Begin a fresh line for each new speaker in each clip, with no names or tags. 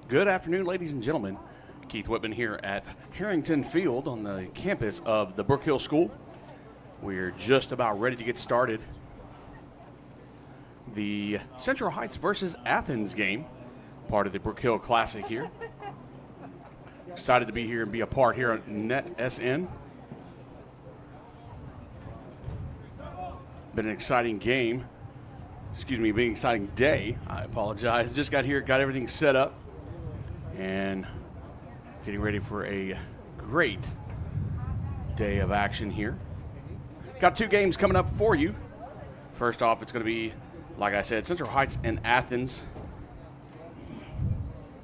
Good afternoon, ladies and gentlemen. Keith Whitman here at Harrington Field on the campus of the Brook Hill School. We're just about ready to get started. The Central Heights versus Athens game, part of the Brook Hill Classic here. Excited to be here and be a part here on NETsn. Been an exciting game. Been an exciting day. I apologize. Just got here, got everything set up, and getting ready for a great day of action here. Got two games coming up for you. First off, it's going to be, like I said, Central Heights and Athens.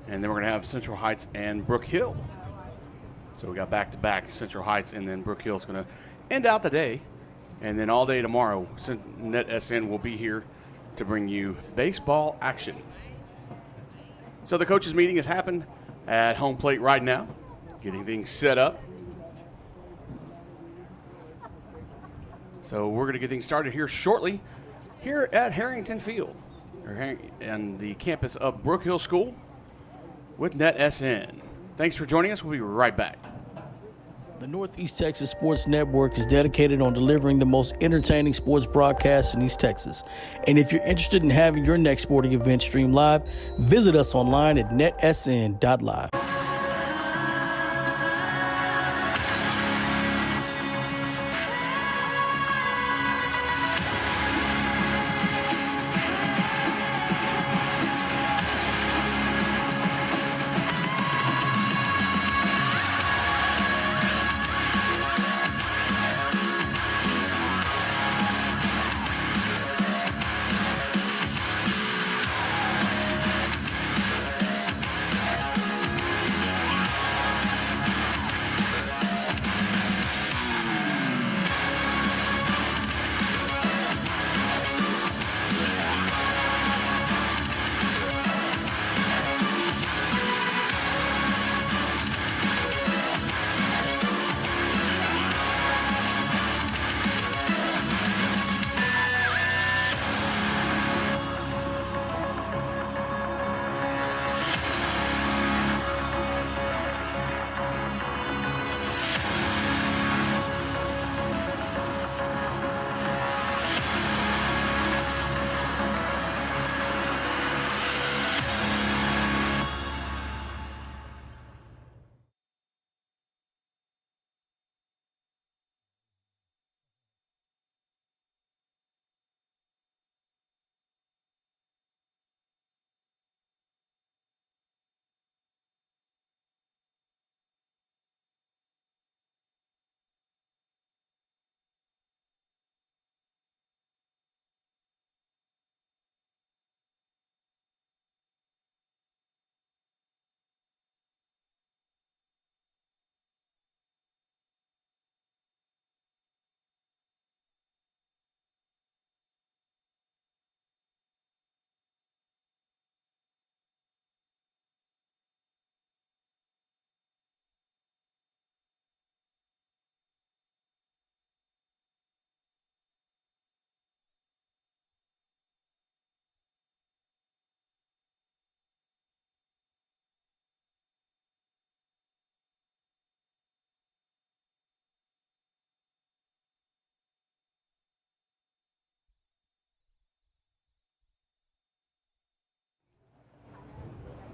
And then we're going to have Central Heights and Brook Hill. So we got back-to-back Central Heights, and then Brook Hill is going to end out the day. And then all day tomorrow, NETsn will be here to bring you baseball action. So the coaches' meeting has happened at home plate right now, getting things set up. So we're going to get things started here shortly here at Harrington Field and the campus of Brook Hill School with NETsn. Thanks for joining us. We'll be right back.
The Northeast Texas Sports Network is dedicated on delivering the most entertaining sports broadcasts in East Texas. And if you're interested in having your next sporting event streamed live, visit us online at netsn.live.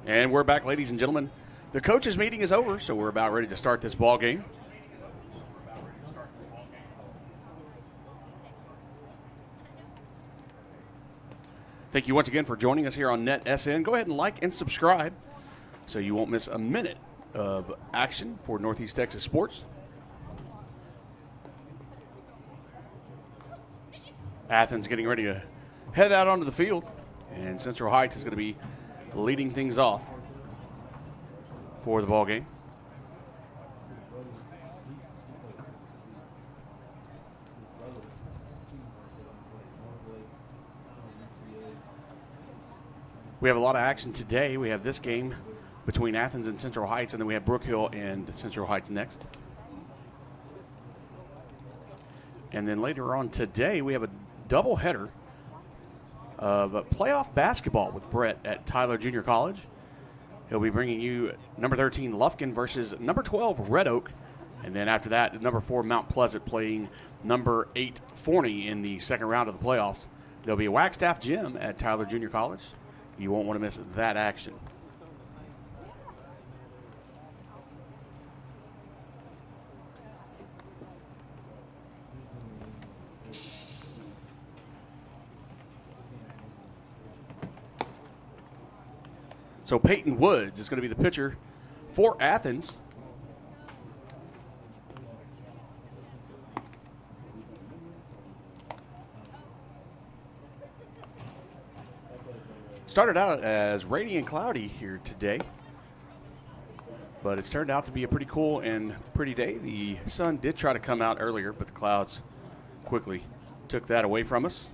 And we're back, ladies and gentlemen. The coaches' meeting is over, so we're about ready to start this ball game. Thank you once again for joining us here on NETsn. Go ahead and like and subscribe so you won't miss a minute of action for Northeast Texas sports. Athens getting ready to head out onto the field, and Central Heights is going to be leading things off for the ball game. We have a lot of action today. We have this game between Athens and Central Heights, and then we have Brook Hill and Central Heights next. And then later on today, we have a doubleheader of playoff basketball with Brett at Tyler Junior College. He'll be bringing you number 13 Lufkin versus number 12 Red Oak. And then after that, number 4 Mount Pleasant playing number 8 Forney in the second round of the playoffs. There'll be a Wagstaff gym at Tyler Junior College. You won't want to miss that action. So Peyton Woods is going to be the pitcher for Athens. Started out as rainy and cloudy here today, but it's turned out to be a pretty cool and pretty day. The sun did try to come out earlier, but the clouds quickly took that away from us.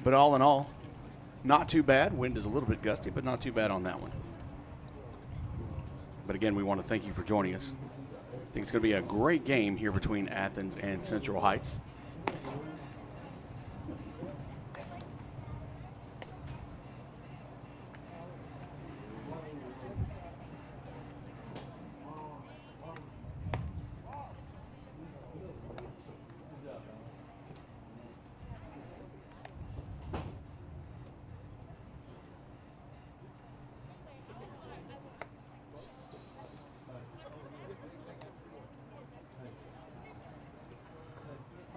But all in all, not too bad. Wind is a little bit gusty, but not too bad on that one. But again, we want to thank you for joining us. I think it's going to be a great game here between Athens and Central Heights.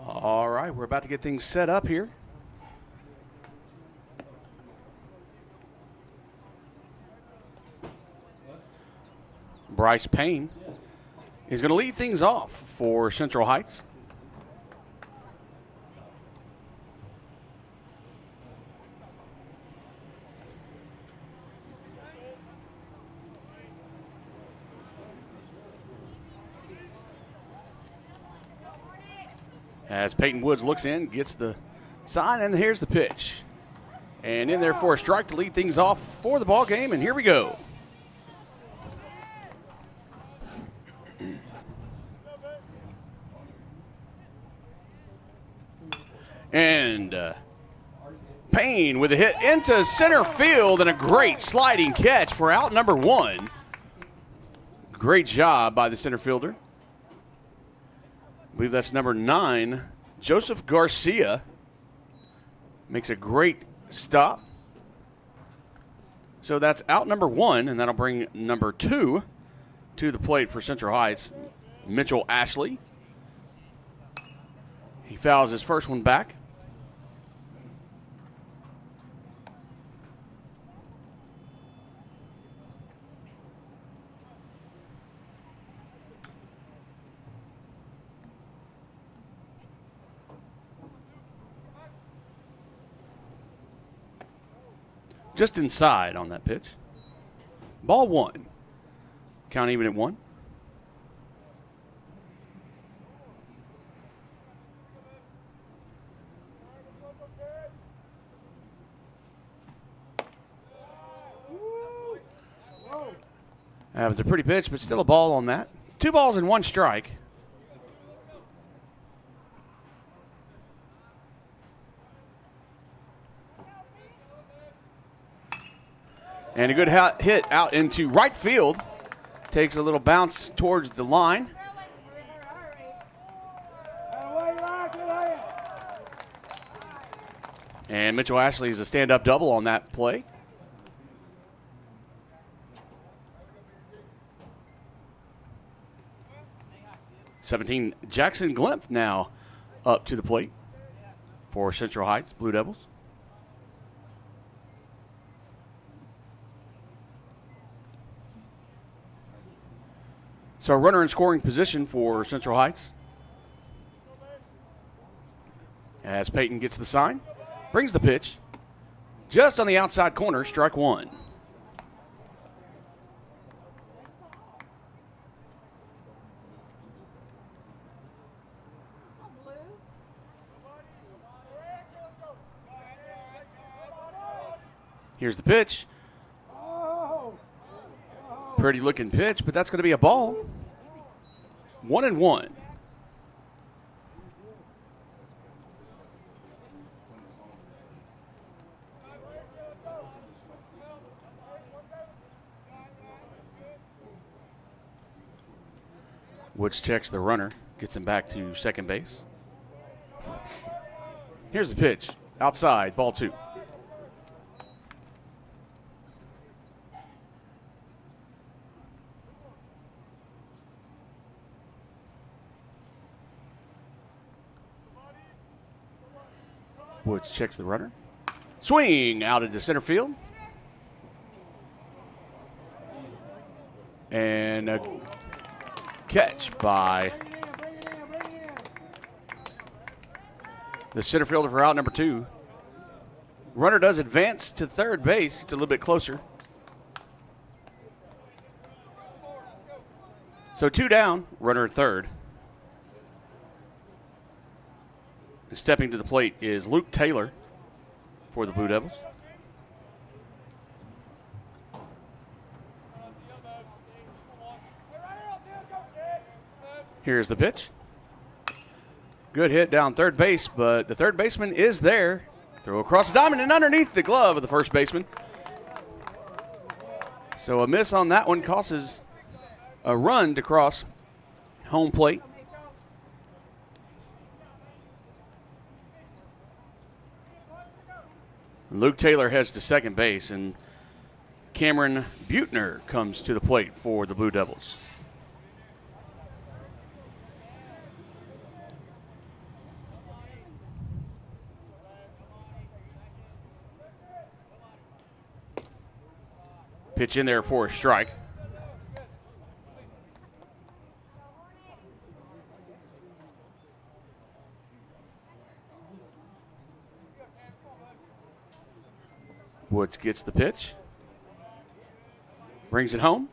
All right, we're about to get things set up here. Bryce Payne is going to lead things off for Central Heights. As Peyton Woods looks in, gets the sign, and here's the pitch. And in there for a strike to lead things off for the ball game, and here we go. And Payne with a hit into center field and a great sliding catch for out number 1. Great job by the center fielder. I believe that's number 9, Joseph Garcia. Makes a great stop. So that's out number 1, and that'll bring number 2 to the plate for Central Heights, Mitchell Ashley. He fouls his first one back. Just inside on that pitch. Ball 1. Count even at 1. That was a pretty pitch, but still a ball on that. 2 balls and 1 strike. And a good hit out into right field. Takes a little bounce towards the line. And Mitchell Ashley is a stand-up double on that play. #17, Jackson Glimpf now up to the plate for Central Heights Blue Devils. So a runner in scoring position for Central Heights. As Peyton gets the sign, brings the pitch. Just on the outside corner, strike 1. Here's the pitch. Pretty looking pitch, but that's going to be a ball. 1-1. Woods checks the runner, gets him back to second base. Here's the pitch. Outside, ball 2. Woods checks the runner. Swing out into center field. And a catch by the center fielder for out number 2. Runner does advance to third base. Gets a little bit closer. So 2 down, runner at third. And stepping to the plate is Luke Taylor for the Blue Devils. Here's the pitch. Good hit down third base, but the third baseman is there. Throw across the diamond and underneath the glove of the first baseman. So a miss on that one causes a run to cross home plate. Luke Taylor heads to second base, and Cameron Buettner comes to the plate for the Blue Devils. Pitch in there for a strike. Woods gets the pitch. Brings it home.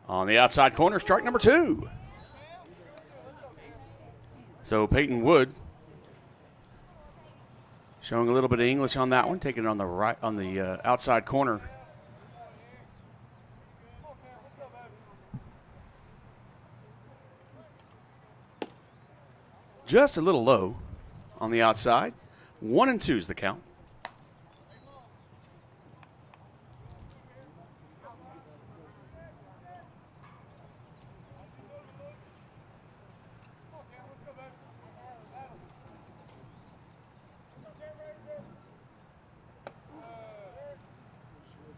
On the outside corner, strike number 2. So Peyton Wood showing a little bit of English on that one, taking it on the right, on the outside corner. Just a little low on the outside. 1-2 is the count.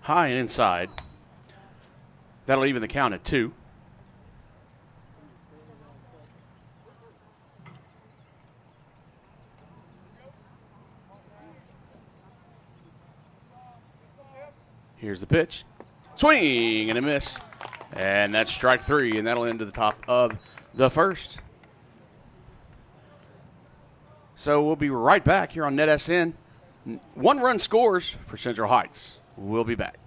High and inside. That'll even the count at 2. Here's the pitch. Swing and a miss. And that's strike 3, and that'll end to the top of the first. So we'll be right back here on NETsn. 1-run scores for Central Heights. We'll be back.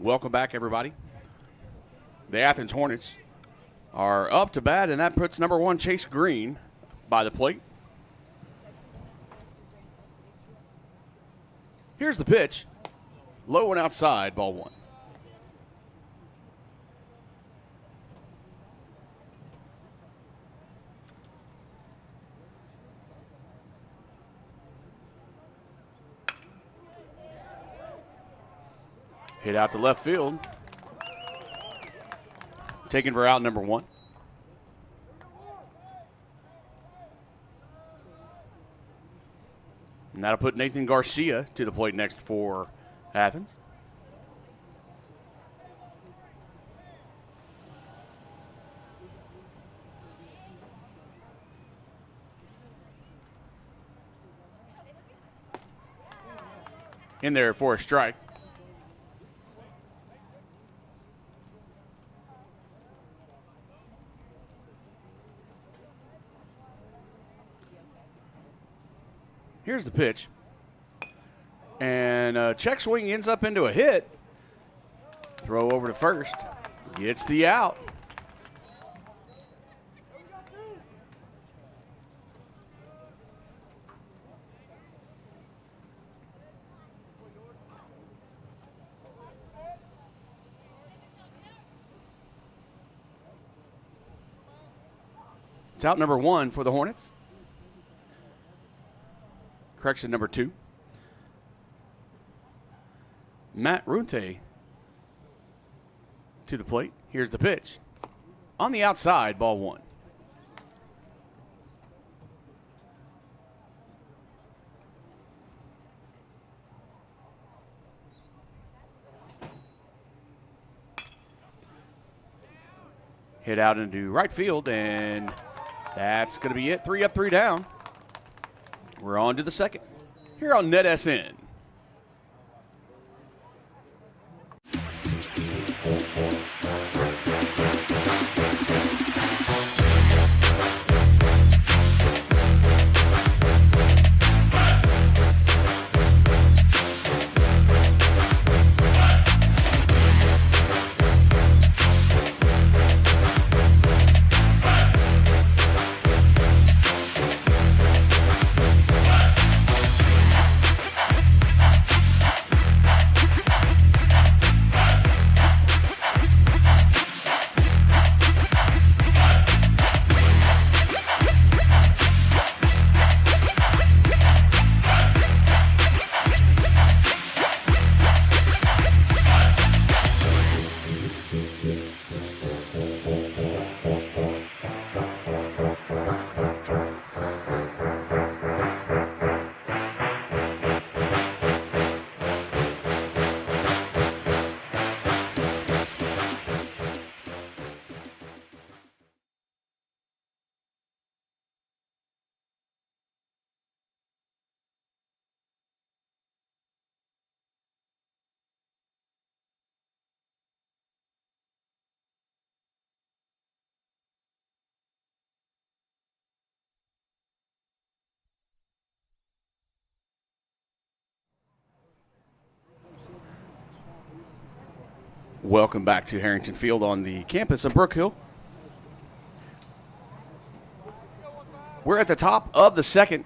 Welcome back, everybody. The Athens Hornets are up to bat, and that puts number 1 Chase Green by the plate. Here's the pitch. Low and outside, ball 1. Hit out to left field. Taken for out number 1. And that'll put Nathan Garcia to the plate next for Athens. In there for a strike. Here's the pitch. And check swing ends up into a hit. Throw over to first. Gets the out. It's out number 1 for the Hornets. Correction number 2. Matt Runte to the plate. Here's the pitch. On the outside, ball 1. Hit out into right field, and that's going to be it. 3 up, 3 down. We're on to the second here on NETsn. Welcome back to Harrington Field on the campus of Brook Hill. We're at the top of the second.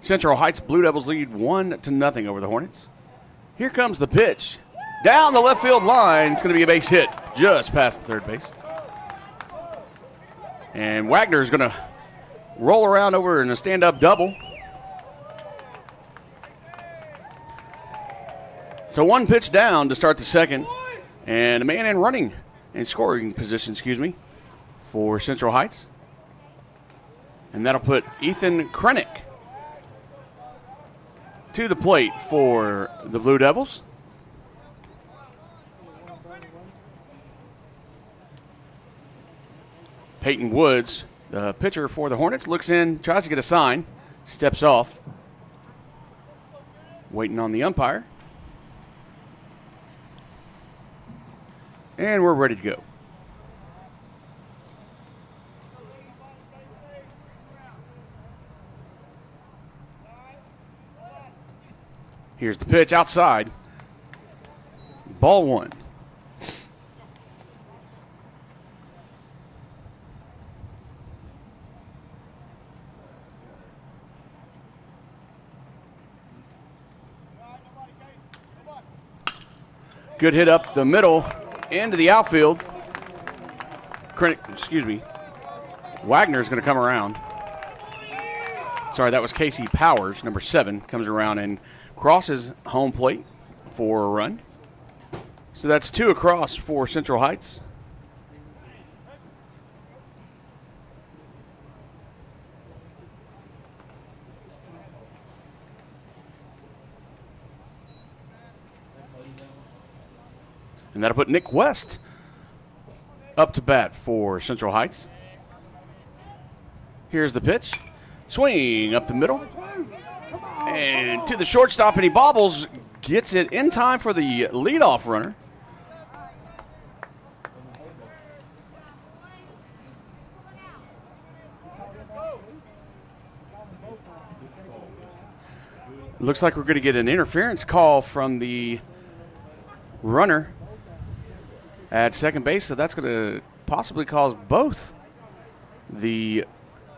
Central Heights Blue Devils lead 1-0 over the Hornets. Here comes the pitch. Down the left field line. It's going to be a base hit just past the third base. And Wagner is going to roll around over in a stand-up double. So 1 pitch down to start the second. And a man in running in scoring position, for Central Heights. And that'll put Ethan Krennick to the plate for the Blue Devils. Peyton Woods, the pitcher for the Hornets, looks in, tries to get a sign, steps off, waiting on the umpire. And we're ready to go. Here's the pitch outside. Ball one. Good hit up the middle into the outfield. Excuse me. Wagner's going to come around. Sorry, that was Casey Powers, number 7, comes around and crosses home plate for a run. So that's 2 across for Central Heights. And that'll put Nick West up to bat for Central Heights. Here's the pitch. Swing up the middle. And to the shortstop, and he bobbles. Gets it in time for the leadoff runner. Looks like we're going to get an interference call from the runner at second base, so that's going to possibly cause both the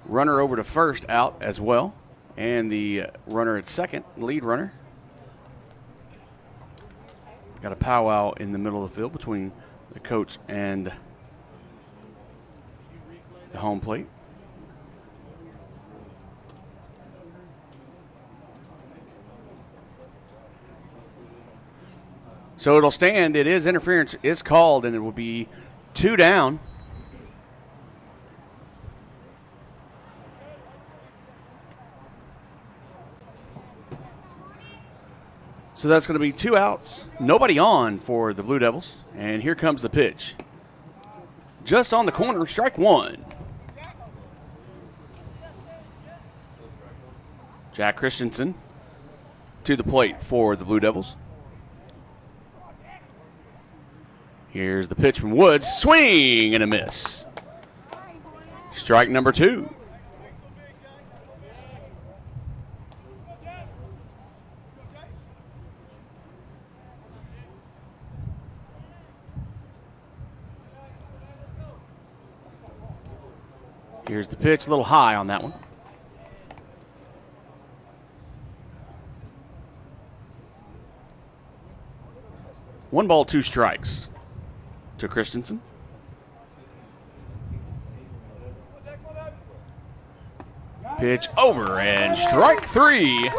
runner over to first out as well, and the runner at second, lead runner. Got a powwow in the middle of the field between the coach and the home plate. So it'll stand. It is interference is called, and it will be 2 down. So that's going to be 2 outs, nobody on for the Blue Devils. And here comes the pitch. Just on the corner, strike 1. Jack Christensen to the plate for the Blue Devils. Here's the pitch from Woods. Swing and a miss. Strike number 2. Here's the pitch, a little high on that one. One ball, 2 strikes to Christensen. Pitch over, and strike 3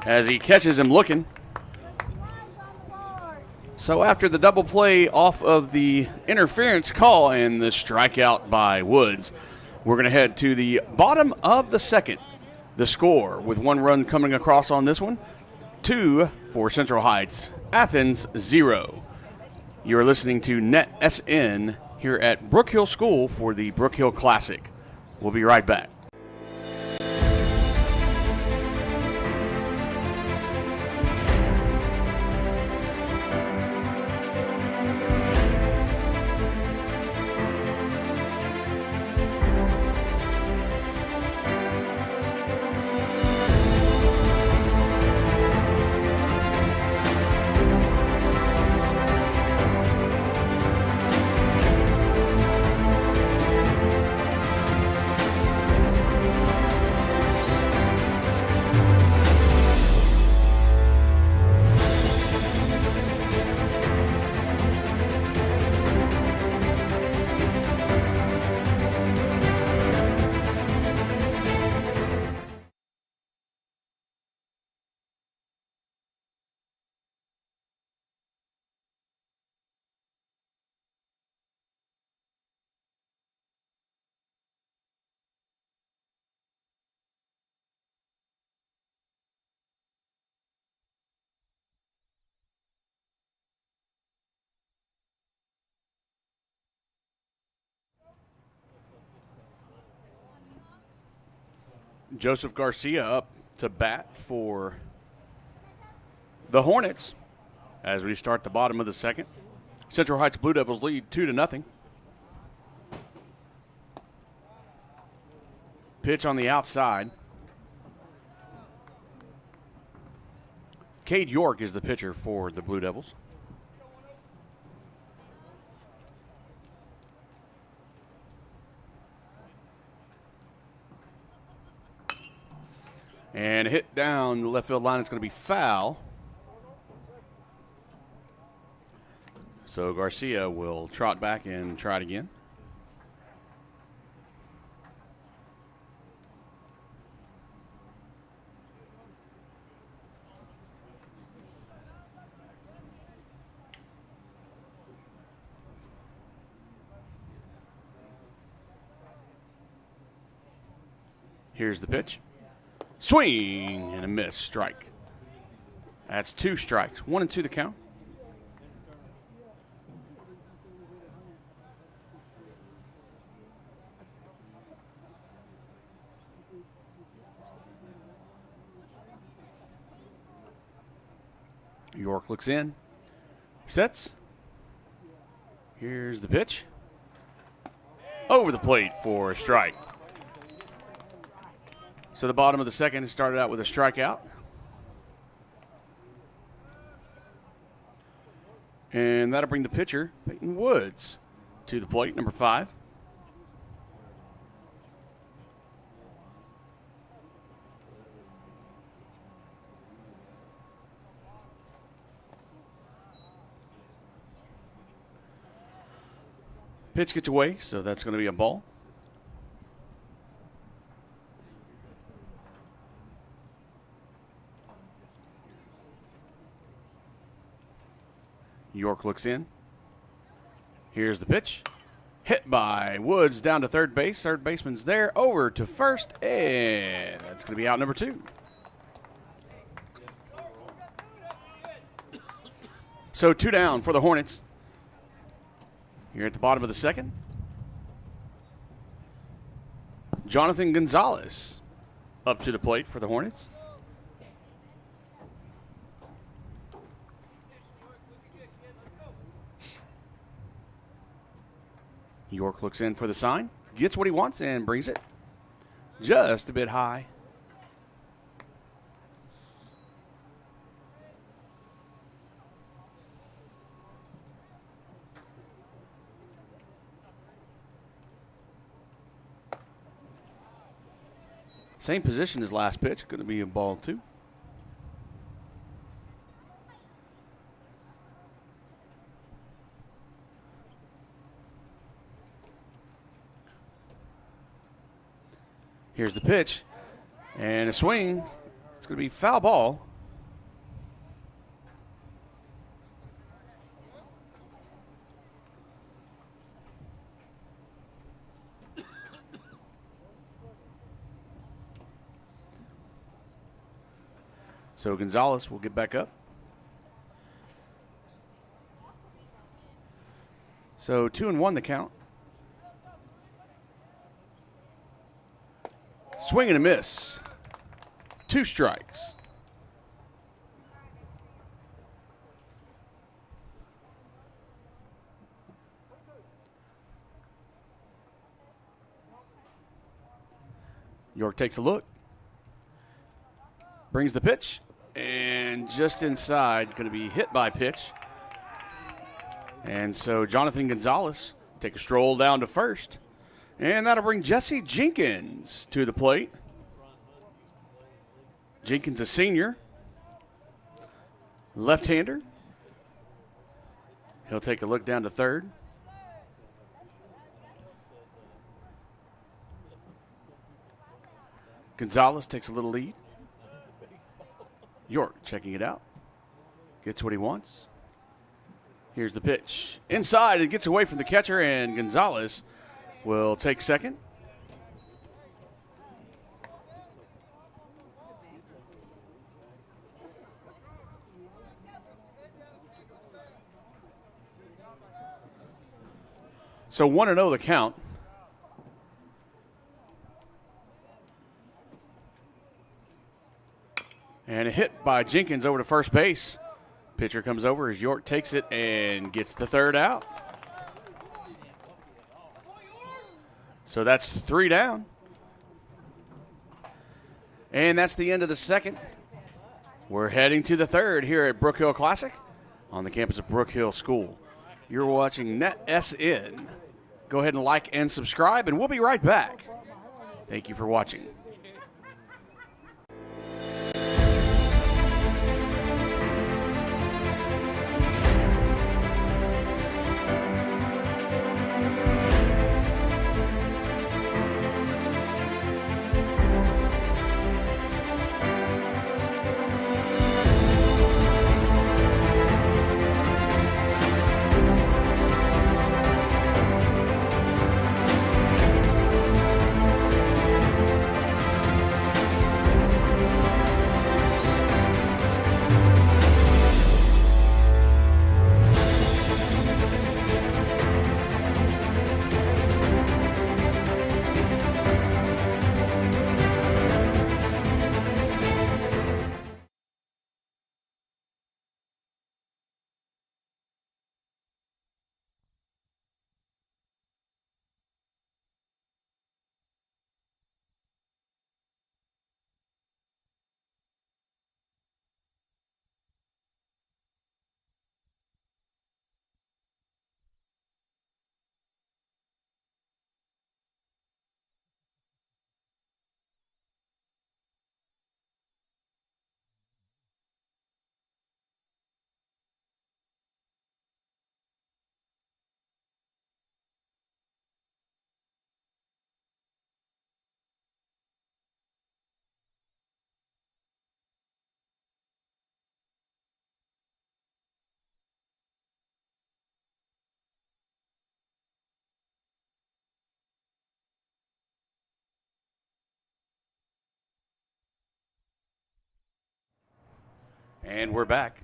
as he catches him looking. So after the double play off of the interference call and the strikeout by Woods, we're going to head to the bottom of the second. The score with 1 run coming across on this one, 2 for Central Heights, Athens 0. You're listening to NETsn here at Brook Hill School for the Brook Hill Classic. We'll be right back. Joseph Garcia up to bat for the Hornets as we start the bottom of the second. Central Heights Blue Devils lead 2-0. Pitch on the outside. Cade York is the pitcher for the Blue Devils. And hit down the left field line. It's going to be foul. So Garcia will trot back and try it again. Here's the pitch. Swing and a miss. Strike. That's 2 strikes. 1-2 the count. York looks in. Sets. Here's the pitch. Over the plate for a strike. So the bottom of the second has started out with a strikeout. And that'll bring the pitcher, Peyton Woods, to the plate, number 5. Pitch gets away, so that's going to be a ball. York looks in. Here's the pitch. Hit by Woods down to third base. Third baseman's there. Over to first, and that's going to be out number 2. So 2 down for the Hornets. Here at the bottom of the second. Jonathan Gonzalez up to the plate for the Hornets. York looks in for the sign, gets what he wants, and brings it just a bit high. Same position as last pitch, going to be a ball 2. Here's the pitch, and a swing. It's going to be foul ball. So Gonzalez will get back up. So 2-1 the count. Swing and a miss. 2 strikes. York takes a look. Brings the pitch. And just inside, going to be hit by pitch. And so Jonathan Gonzalez take a stroll down to first. And that'll bring Jesse Jenkins to the plate. Jenkins, a senior. Left-hander. He'll take a look down to third. Gonzalez takes a little lead. York checking it out. Gets what he wants. Here's the pitch. Inside, it gets away from the catcher, and Gonzalez will take second. So 1-0 the count. And a hit by Jenkins over to first base. Pitcher comes over as York takes it and gets the third out. So that's 3 down. And that's the end of the second. We're heading to the third here at Brook Hill Classic on the campus of Brook Hill School. You're watching NETsn. Go ahead and like and subscribe, and we'll be right back. Thank you for watching. And we're back.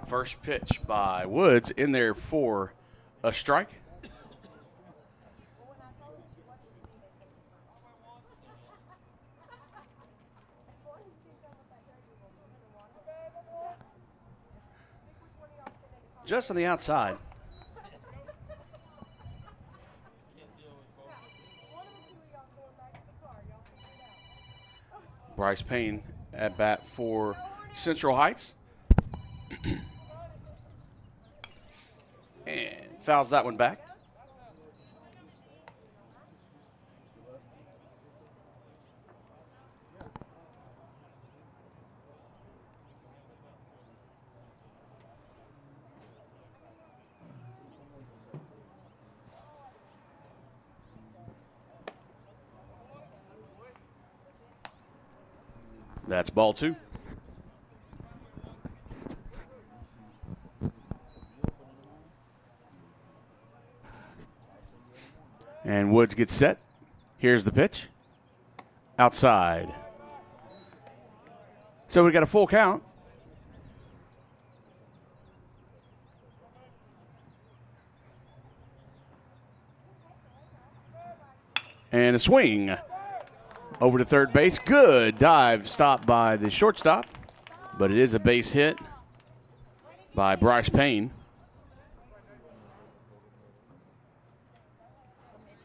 First pitch by Woods in there for a strike. Just on the outside. Bryce Payne at bat for Central Heights. And fouls that one back. That's ball 2. And Woods gets set. Here's the pitch. Outside. So we got a full count. And a swing. Over to third base. Good dive stop by the shortstop. But it is a base hit by Bryce Payne.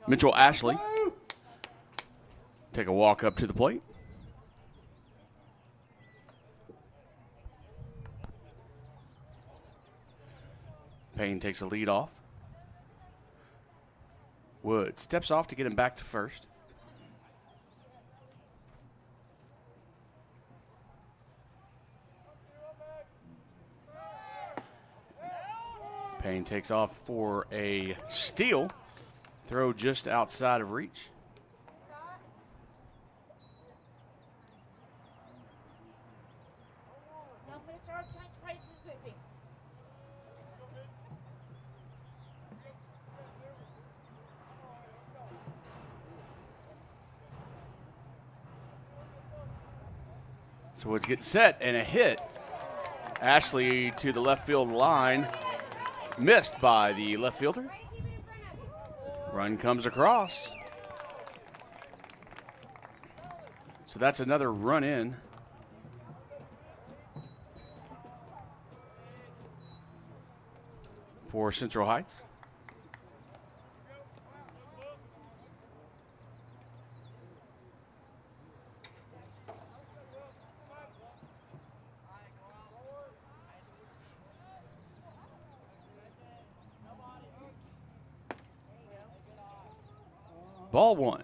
Mitchell Ashley take a walk up to the plate. Payne takes a lead off. Wood steps off to get him back to first. Payne takes off for a steal. Throw just outside of reach. So Woods gets set and a hit. Ashley to the left field line. Missed by the left fielder. Run comes across. So that's another run in. For Central Heights. Ball 1.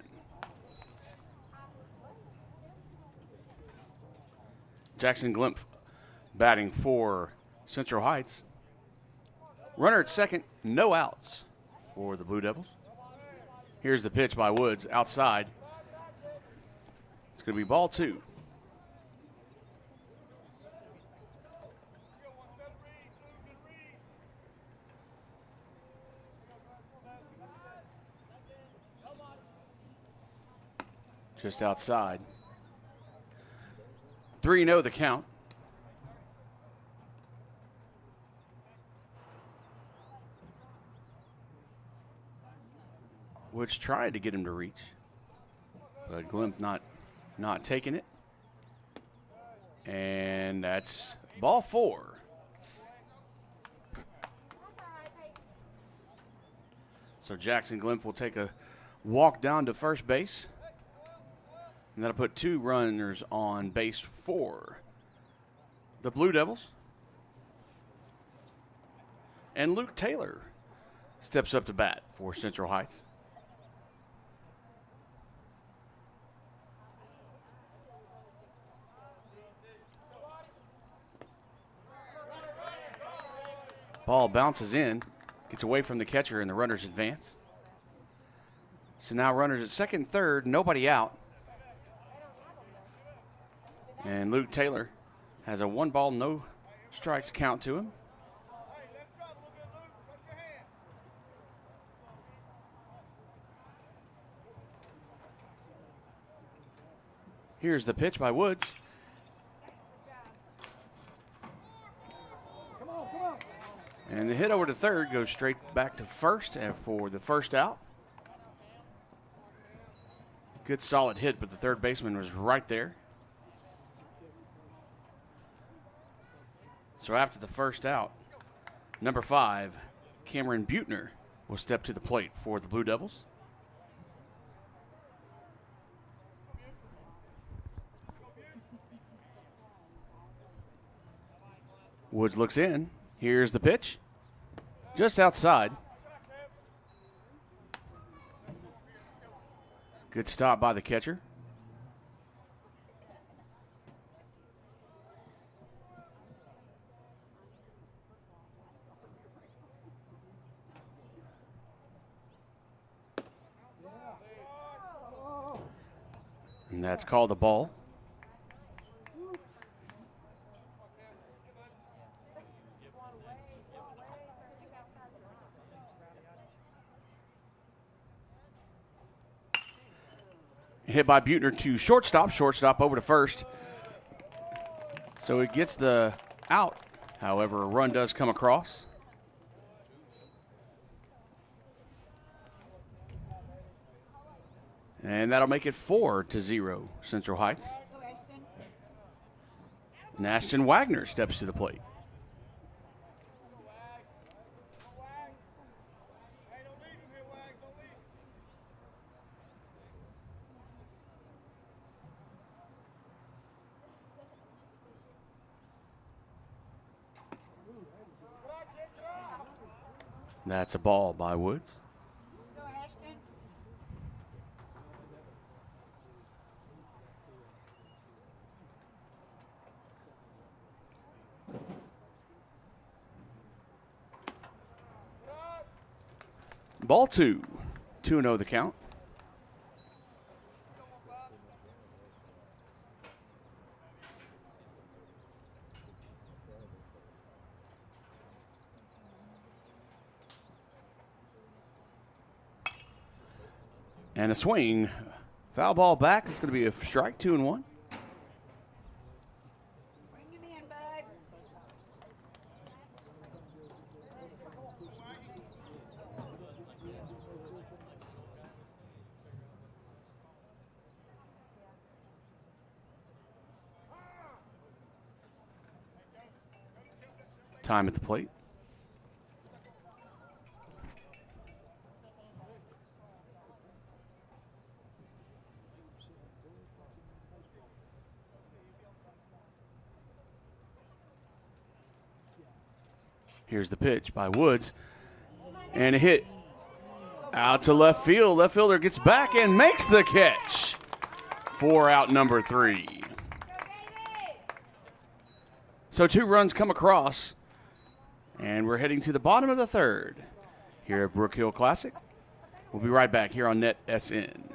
Jackson Glimpf batting for Central Heights. Runner at second, no outs for the Blue Devils. Here's the pitch by Woods outside. It's going to be ball 2. Just outside. 3-0 the count. Woods tried to get him to reach, but Glimpf not taking it. And that's ball 4. So Jackson Glimpf will take a walk down to first base. And that'll put 2 runners on base for the Blue Devils. And Luke Taylor steps up to bat for Central Heights. Ball bounces in, gets away from the catcher, and the runners advance. So now runners at second, third, nobody out. And Luke Taylor has a 1-ball, no strikes count to him. Here's the pitch by Woods. And the hit over to third goes straight back to first and for the first out. Good solid hit, but the third baseman was right there. So after the first out, number 5, Cameron Buettner, will step to the plate for the Blue Devils. Woods looks in. Here's the pitch. Just outside. Good stop by the catcher. And that's called a ball. Hit by Buettner to shortstop. Shortstop over to first. So it gets the out. However, a run does come across. And that'll make it 4-0 Central Heights. And Ashton Wagner steps to the plate. That's a ball by Woods. Ball 2. 2-0 the count. And a swing. Foul ball back. It's going to be a strike, 2-1. Time at the plate. Here's the pitch by Woods. And a hit out to left field. Left fielder gets back and makes the catch for out number 3. So 2 runs come across. And we're heading to the bottom of the third here at Brook Hill Classic. We'll be right back here on NETsn.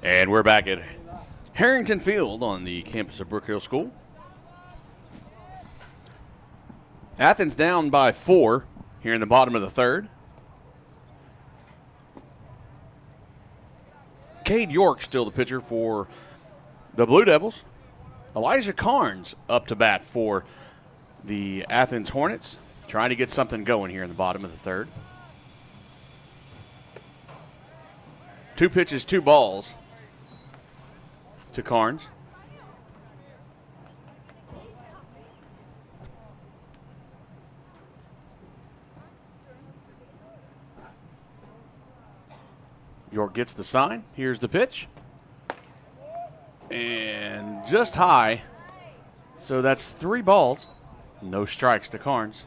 And we're back at Harrington Field on the campus of Brook Hill School. Athens down by 4 here in the bottom of the third. Cade York still the pitcher for the Blue Devils. Elijah Carnes up to bat for the Athens Hornets, trying to get something going here in the bottom of the third. 2 pitches, 2 balls to Carnes. York gets the sign. Here's the pitch. And just high. So that's 3 balls. No strikes to Carnes.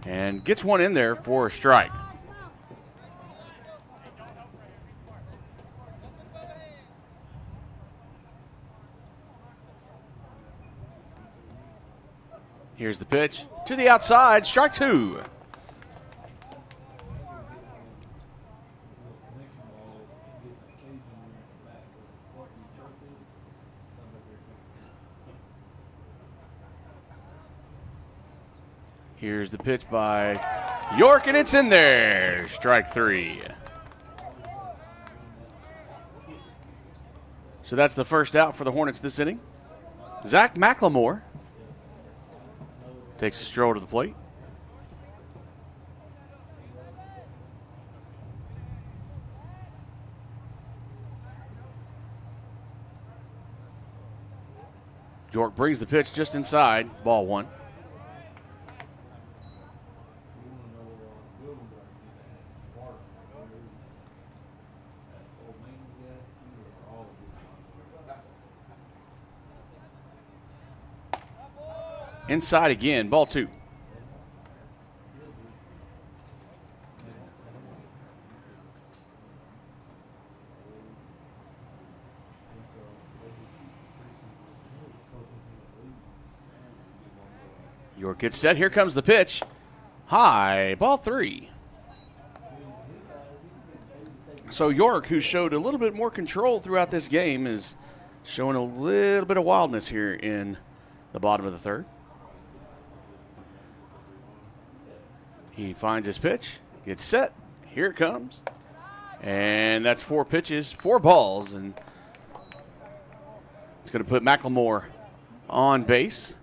And gets one in there for a strike. Here's the pitch to the outside, strike 2. Here's the pitch by York, and it's in there, strike 3. So that's the first out for the Hornets this inning. Zach McLemore takes a stroll to the plate. York brings the pitch just inside, ball 1. Inside again, ball 2. York gets set. Here comes the pitch. High, ball 3. So York, who showed a little bit more control throughout this game, is showing a little bit of wildness here in the bottom of the 3rd. He finds his pitch, gets set. Here it comes. And that's 4 pitches, 4 balls, and it's going to put McLemore on base.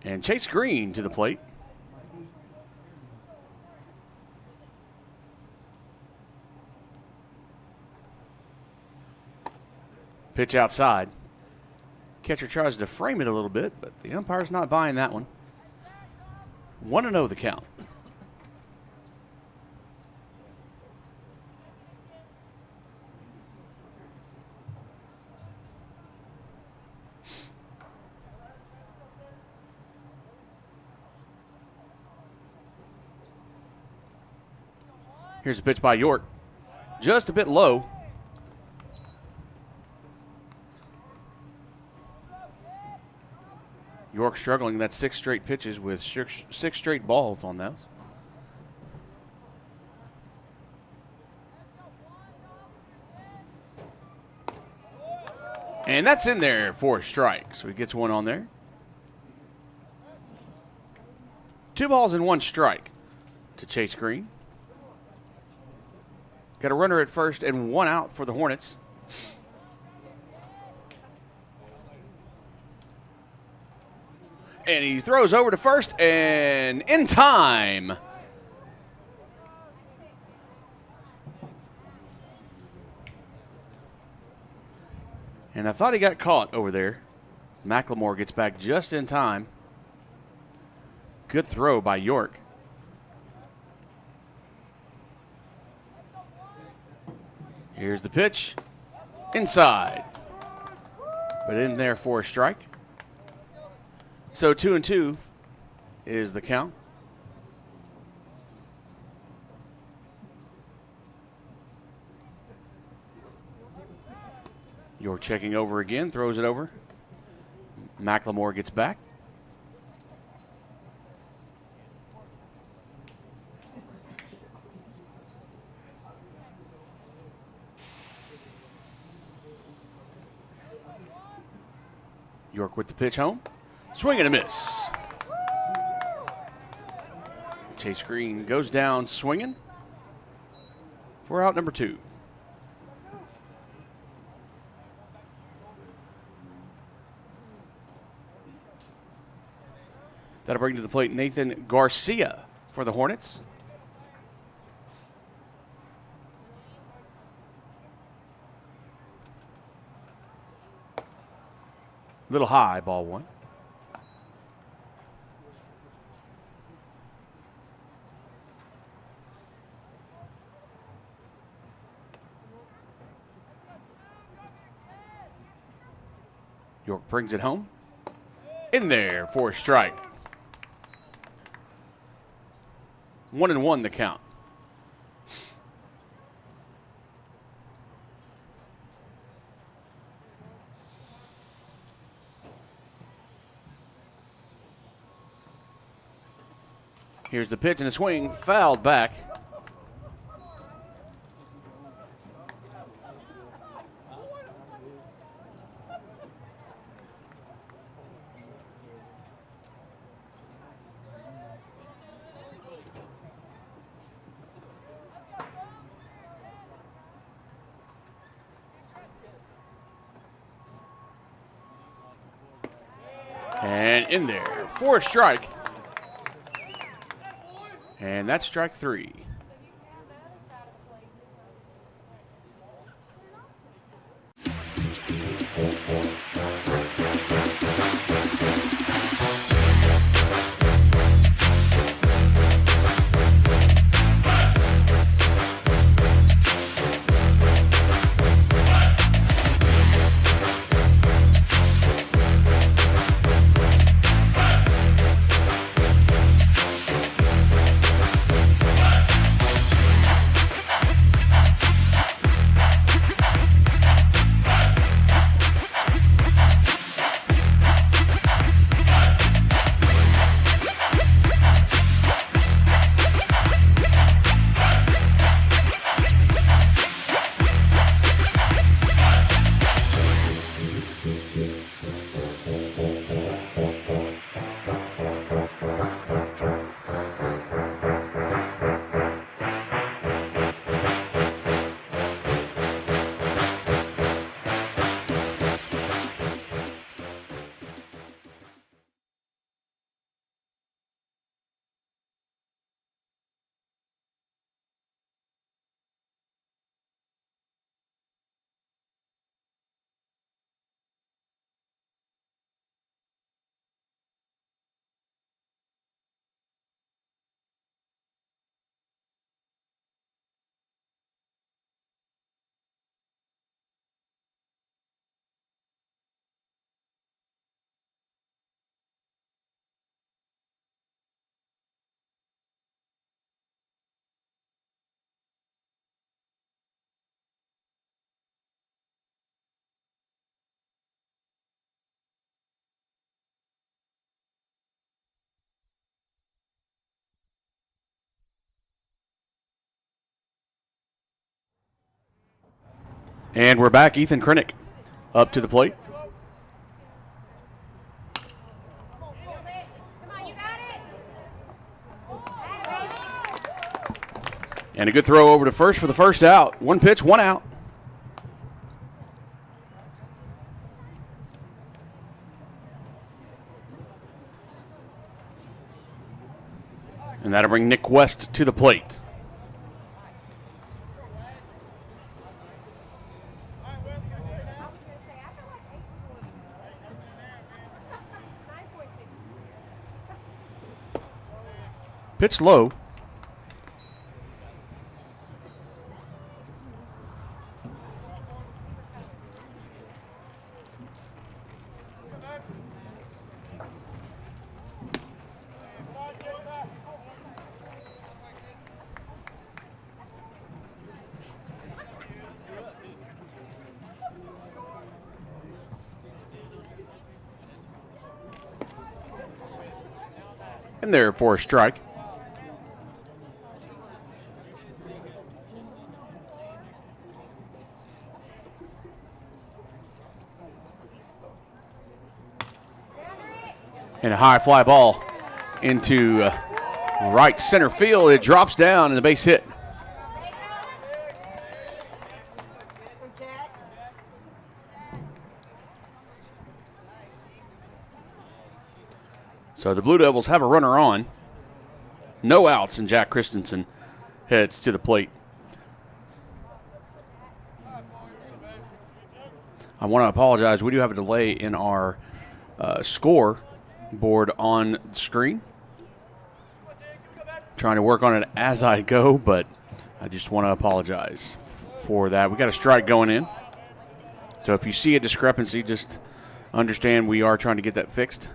And Chase Green to the plate. Pitch outside. Catcher tries to frame it a little bit, but the umpire's not buying that one. 1-0 the count. Here's a pitch by York. Just a bit low. York struggling. That's 6 straight pitches with 6 straight balls on those. And that's in there for a strike. So he gets one on there. 2 balls and 1 strike to Chase Green. Got a runner at first and 1 out for the Hornets. And he throws over to first and in time. And I thought he got caught over there. McLemore gets back just in time. Good throw by York. Here's the pitch. Inside. But in there for a strike. So 2-2 is the count. York checking over again, throws it over. McLemore gets back. York with the pitch home. Swing and a miss. Chase Green goes down swinging for out number 2. That'll bring to the plate Nathan Garcia for the Hornets. Little high, ball one. York brings it home. In there for a strike. 1-1 the count. Here's the pitch and a swing, fouled back. And in there for a strike. And that's strike three. And we're back. Ethan Krennick up to the plate. And a good throw over to first for the first out. One pitch, one out. And that'll bring Nick West to the plate. Pitch low. And there for a strike. And a high fly ball into right center field. It drops down and the base hit. So the Blue Devils have a runner on. No outs, and Jack Christensen heads to the plate. I want to apologize. We do have a delay in our score board on the screen. Trying to work on it as I go, but I just want to apologize for that. We got a strike going in. So if you see a discrepancy, just understand we are trying to get that fixed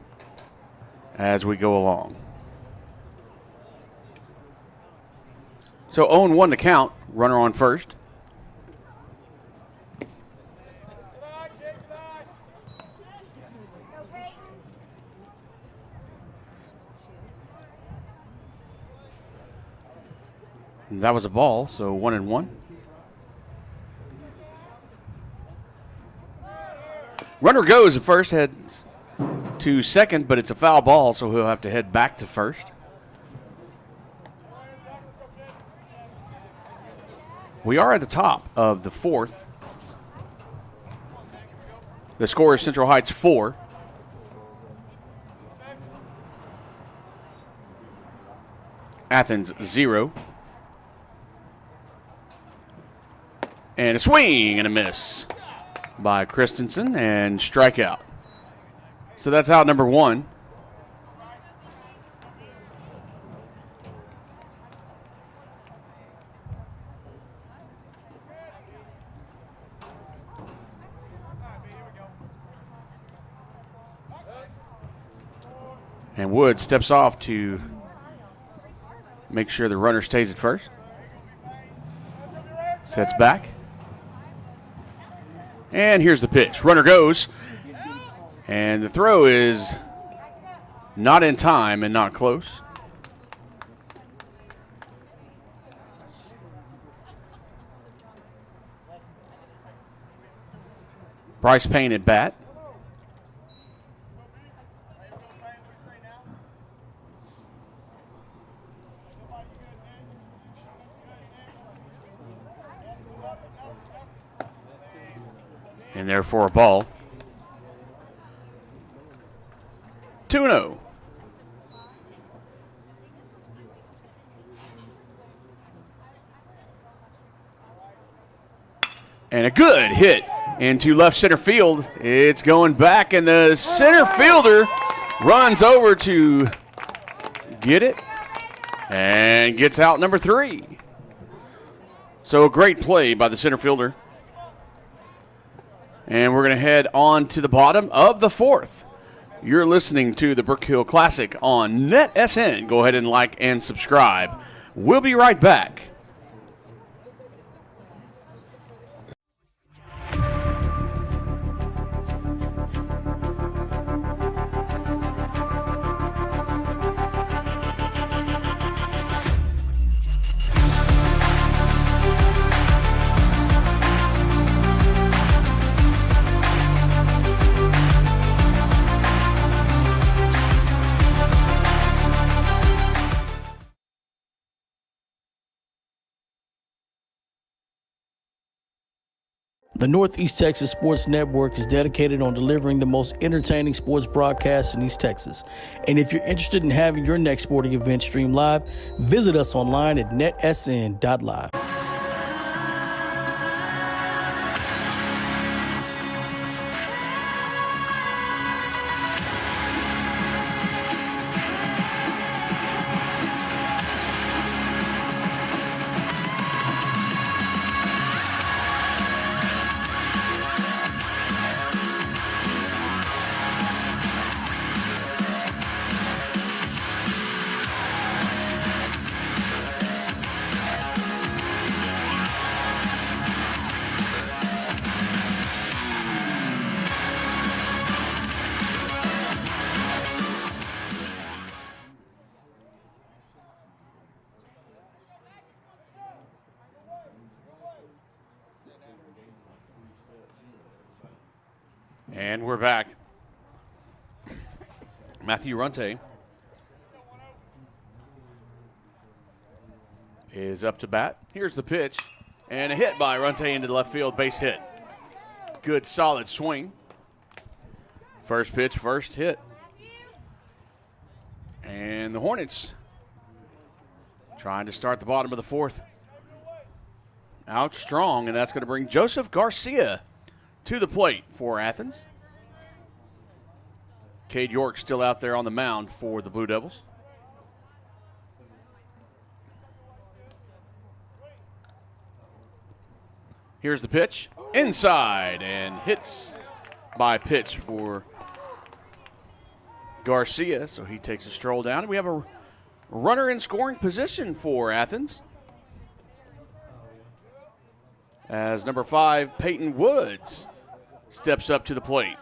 as we go along. So 0-1 the count. Runner on first. And that was a ball, so 1-1. Runner goes at first, heads to second, but it's a foul ball, so he'll have to head back to first. We are at the top of the fourth. The score is Central Heights 4. Athens 0. And a swing and a miss by Christensen and strikeout. So that's out number 1. And Wood steps off to make sure the runner stays at first. Sets back. And here's the pitch. Runner goes. And the throw is not in time and not close. Bryce Payne at bat. And therefore a ball. 2-0. And a good hit into left center field. It's going back, and the center fielder runs over to get it and gets out number 3. So a great play by the center fielder. And we're going to head on to the bottom of the fourth. You're listening to the Brook Hill Classic on NETsn. Go ahead and like and subscribe. We'll be right back.
The Northeast Texas Sports Network is dedicated on delivering the most entertaining sports broadcasts in East Texas. And if you're interested in having your next sporting event streamed live, visit us online at netsn.live.
And we're back. Matthew Runte is up to bat. Here's the pitch. And a hit by Runte into the left field, base hit. Good, solid swing. First pitch, first hit. And the Hornets trying to start the bottom of the fourth out strong, and that's going to bring Joseph Garcia to the plate for Athens. Cade York still out there on the mound for the Blue Devils. Here's the pitch. Inside, and hits by pitch for Garcia, so he takes a stroll down. And we have a runner in scoring position for Athens, as number 5, Peyton Woods, steps up to the plate.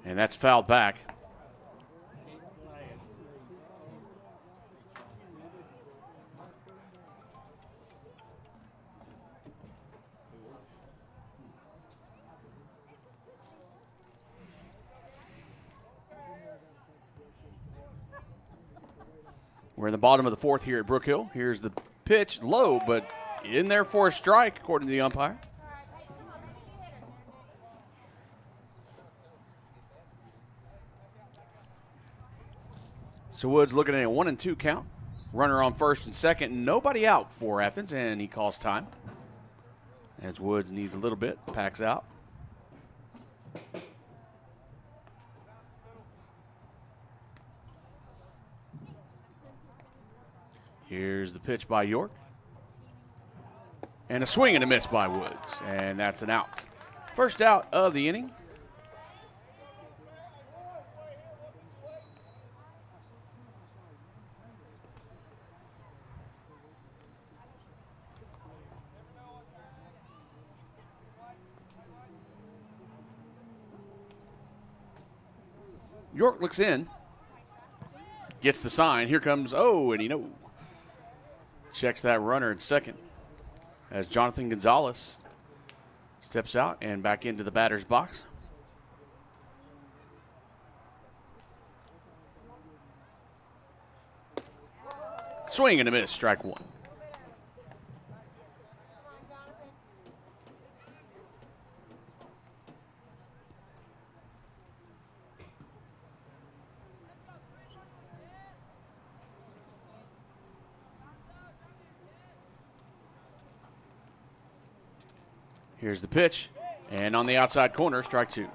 And that's fouled back. We're in the bottom of the fourth here at Brook Hill. Here's the pitch, low, but in there for a strike, according to the umpire. So Woods looking at a 1-2 count. Runner on first and second, nobody out for Athens, and he calls time. As Woods needs a little bit, packs out. Here's the pitch by York. And a swing and a miss by Woods, and that's an out. First out of the inning. York looks in, gets the sign. Here comes, and he checks that runner at second as Jonathan Gonzalez steps out and back into the batter's box. Swing and a miss, strike one. Here's the pitch, and on the outside corner, strike two.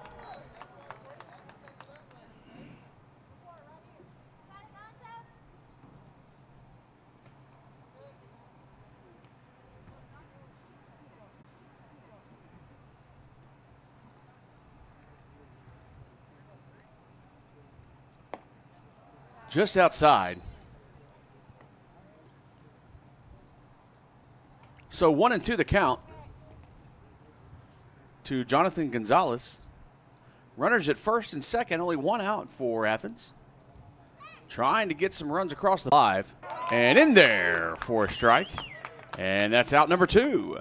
Just outside. So 1-2 the count to Jonathan Gonzalez. Runners at first and second, only one out for Athens. Trying to get some runs across the live. And in there for a strike. And that's out number 2.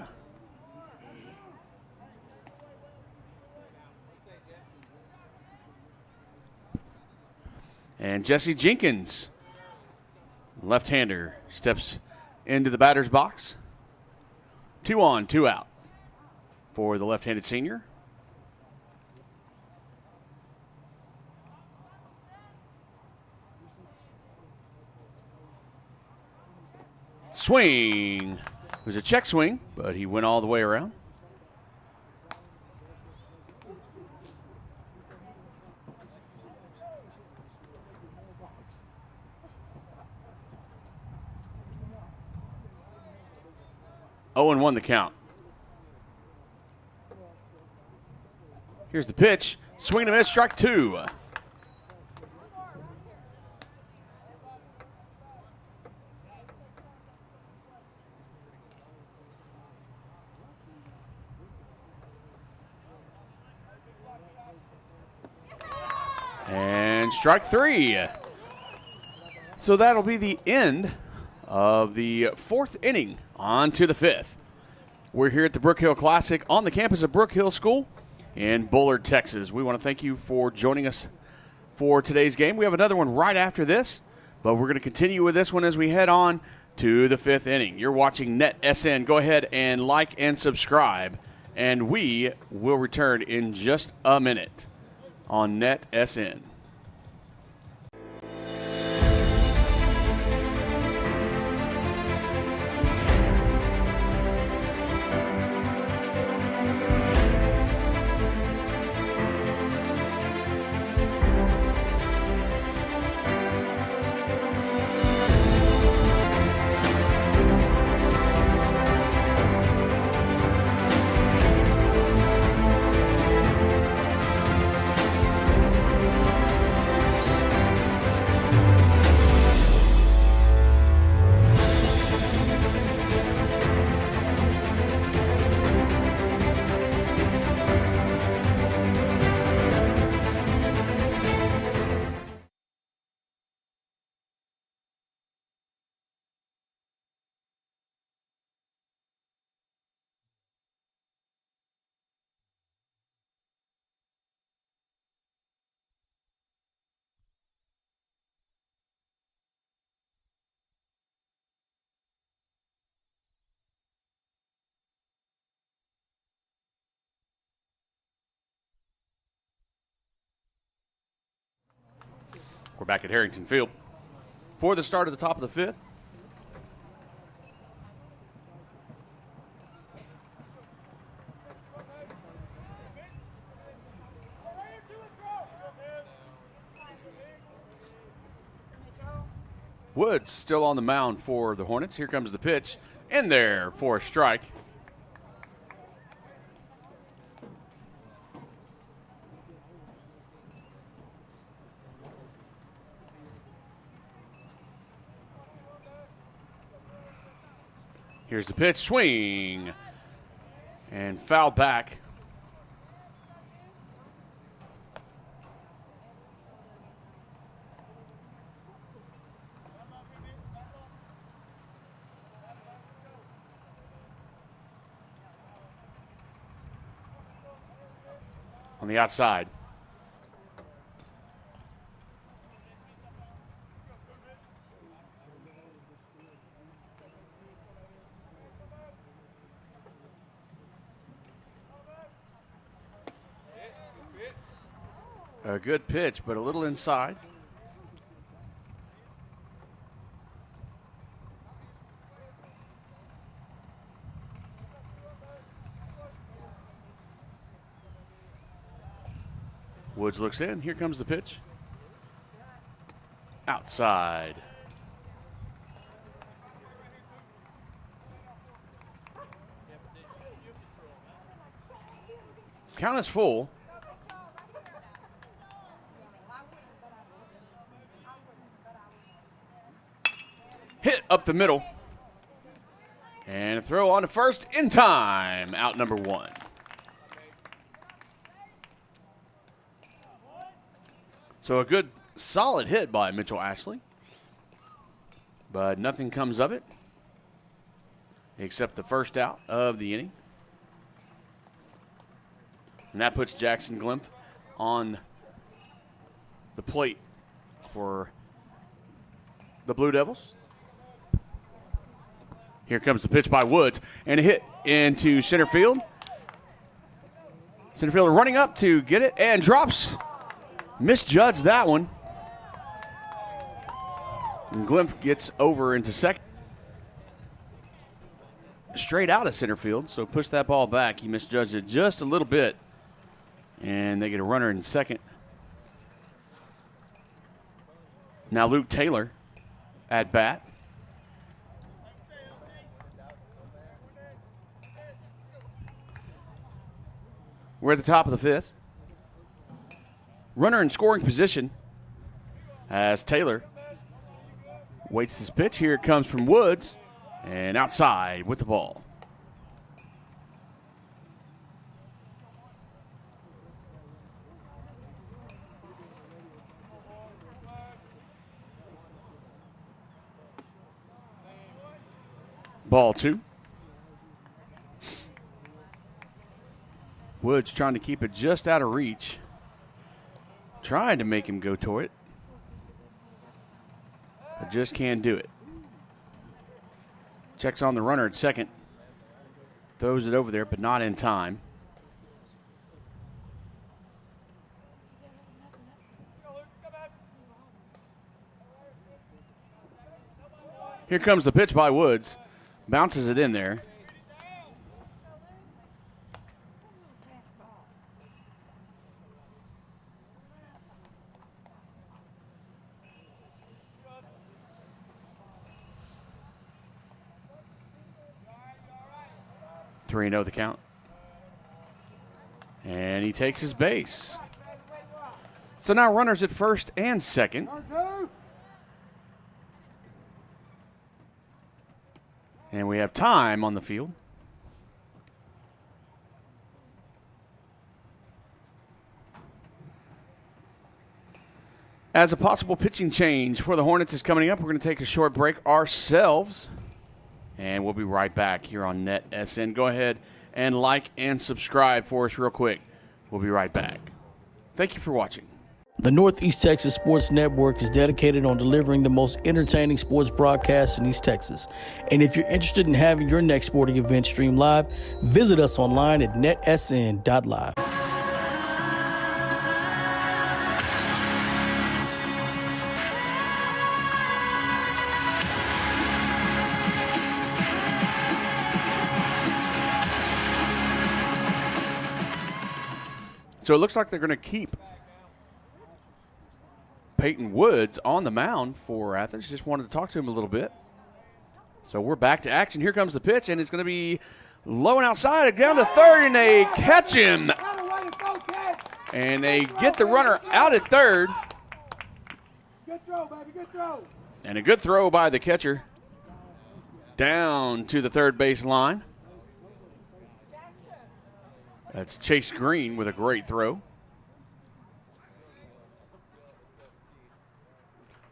And Jesse Jenkins, left-hander, steps into the batter's box. 2 on, 2 out for the left-handed senior. Swing. It was a check swing, but he went all the way around. Oh, and 1 the count. Here's the pitch. Swing and a miss, strike 2. And strike 3. So that'll be the end of the 4th inning. On to the 5th. We're here at the Brook Hill Classic on the campus of Brook Hill School in Bullard, Texas. We want to thank you for joining us for today's game. We have another one right after this, but we're going to continue with this one as we head on to the 5th inning. You're watching NETsn. Go ahead and like and subscribe, and we will return in just a minute on NETsn. We're back at Harrington Field for the start of the top of the 5th. Woods still on the mound for the Hornets. Here comes the pitch. In there for a strike. Here's the pitch, swing, and foul back. On the outside. A good pitch, but a little inside. Woods looks in. Here comes the pitch. Outside. Count is full. Hit up the middle. And a throw on to first in time. Out number 1. So a good, solid hit by Mitchell Ashley. But nothing comes of it except the first out of the inning. And that puts Jackson Glimpf on the plate for the Blue Devils. Here comes the pitch by Woods, and a hit into center field. Center fielder running up to get it, and drops. Misjudged that one. And Glimpf gets over into second. Straight out of center field, so push that ball back. He misjudged it just a little bit. And they get a runner in second. Now Luke Taylor at bat. We're at the top of the 5th. Runner in scoring position as Taylor waits his pitch. Here it comes from Woods, and outside with the ball. Ball 2. Woods trying to keep it just out of reach. Trying to make him go toward it. But just can't do it. Checks on the runner at second. Throws it over there, but not in time. Here comes the pitch by Woods. Bounces it in there. Three and 0 the count. And he takes his base. So now runners at first and second. And we have time on the field. As a possible pitching change for the Hornets is coming up, we're going to take a short break ourselves. And we'll be right back here on NETsn. Go ahead and like and subscribe for us real quick. We'll be right back. Thank you for watching.
The Northeast Texas Sports Network is dedicated on delivering the most entertaining sports broadcasts in East Texas. And if you're interested in having your next sporting event streamed live, visit us online at netsn.live.
So it looks like they're going to keep Peyton Woods on the mound for Athens. Just wanted to talk to him a little bit. So we're back to action. Here comes the pitch, and it's going to be low and outside, down to third, and they catch him. And they get the runner out at third.
Good throw, baby, good throw.
And a good throw by the catcher down to the third base line. That's Chase Green with a great throw.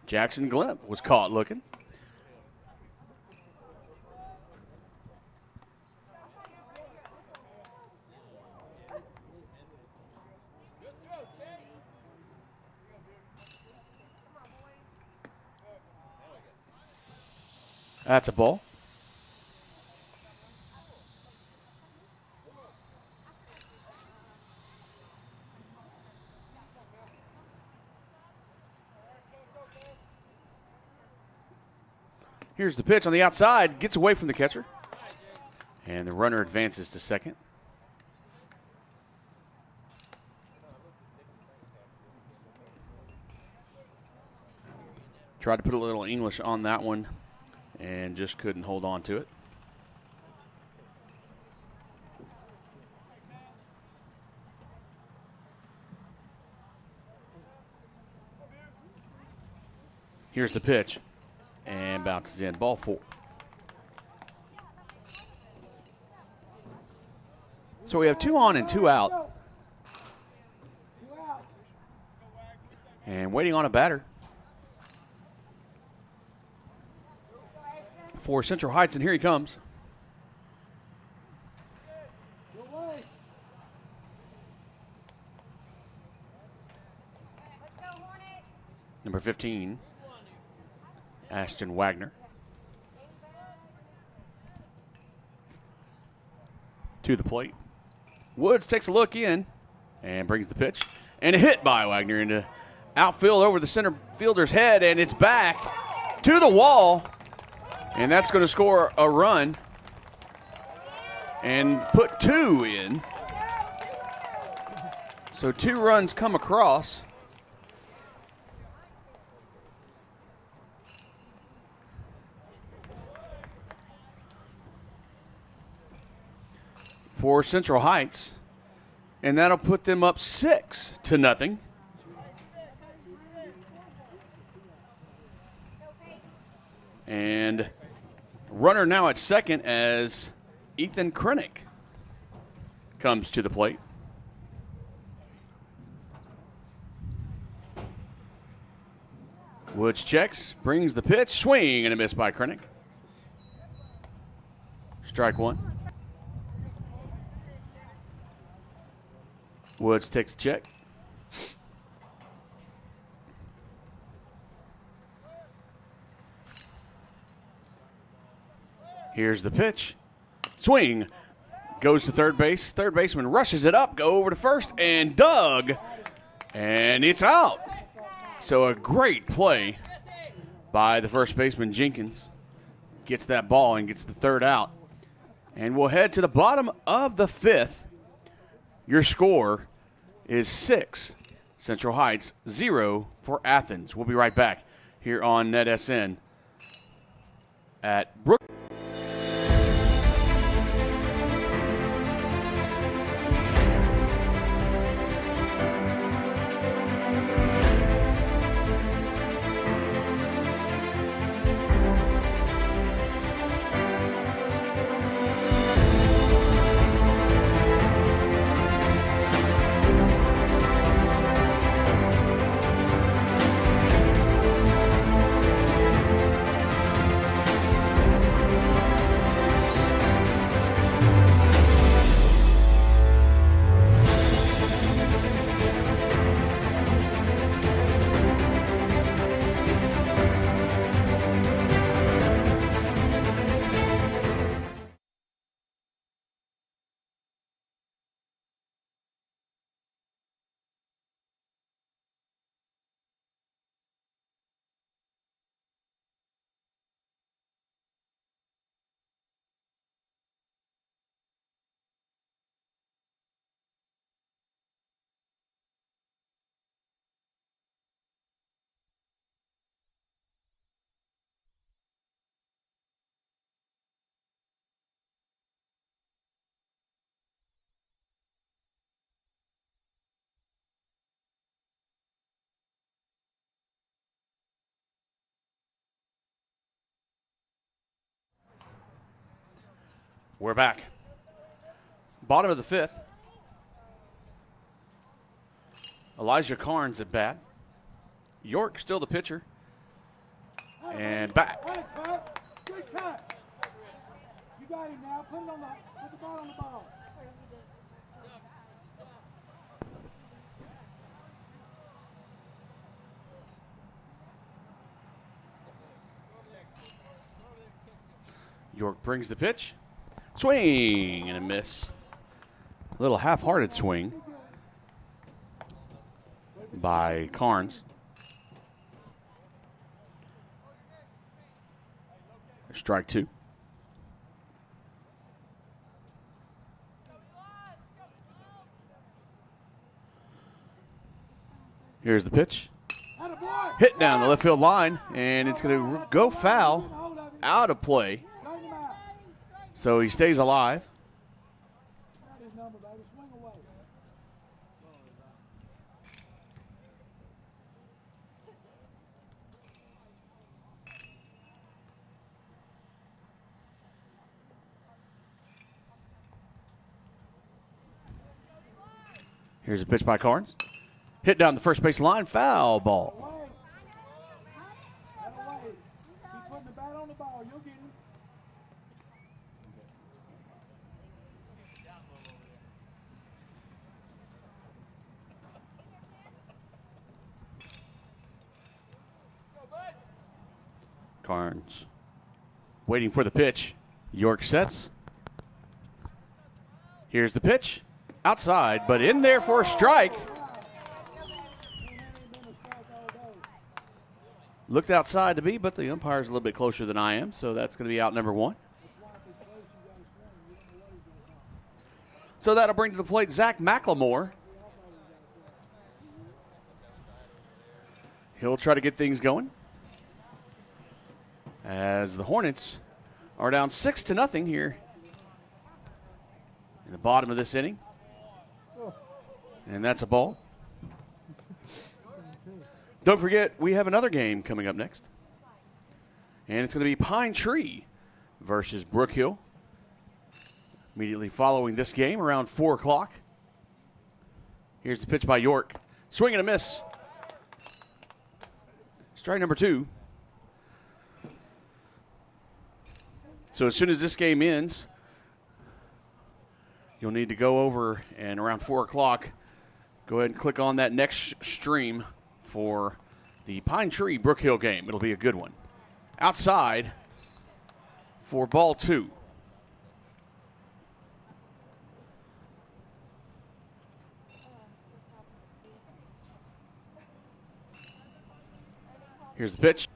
Jackson Glimp was caught looking. That's a ball. Here's the pitch on the outside, gets away from the catcher. And the runner advances to second. Tried to put a little English on that one and just couldn't hold on to it. Here's the pitch. And bounces in. Ball 4. So we have 2 on and 2 out. And waiting on a batter for Central Heights, and here he comes. Number 15. Ashton Wagner. To the plate. Woods takes a look in and brings the pitch. And a hit by Wagner into outfield over the center fielder's head, and it's back to the wall. And that's going to score a run and put 2 in. So 2 runs come across. For Central Heights, and that'll put them up 6-0. And runner now at second as Ethan Krennick comes to the plate. Woods checks, brings the pitch, swing and a miss by Krennick. Strike 1. Woods takes a check. Here's the pitch. Swing. Goes to third base. Third baseman rushes it up. Go over to first and dug. And it's out. So a great play by the first baseman, Jenkins. Gets that ball and gets the third out. And we'll head to the bottom of the fifth. Your score is 6 Central Heights, 0 for Athens. We'll be right back here on NETsn at Brook. We're back. Bottom of the fifth. Elijah Carnes at bat. York still the pitcher. And back.
Good cut. Good cut. You got him now. Put the ball on the ball.
York brings the pitch. Swing and a miss. A little half-hearted swing by Carnes. Strike two. Here's the pitch. Hit down the left field line, and it's going to go foul, out of play. So he stays alive. Here's a pitch by Carnes. Hit down the first base line, foul ball. Carnes waiting for the pitch. York sets. Here's the pitch. Outside, but in there for a strike. Looked outside to be, but the umpire's a little bit closer than I am, so that's going to be out number one. So that'll bring to the plate Zach McLemore. He'll try to get things going, as the Hornets are down 6-0 here in the bottom of this inning. And that's a ball. Don't forget, we have another game coming up next. And it's going to be Pine Tree versus Brook Hill. Immediately following this game around 4 o'clock. Here's the pitch by York. Swing and a miss. Strike number 2. So as soon as this game ends, you'll need to go over and around 4 o'clock go ahead and click on that next stream for the Pine Tree Brook Hill game. It'll be a good one. Outside for ball 2. Here's the pitch.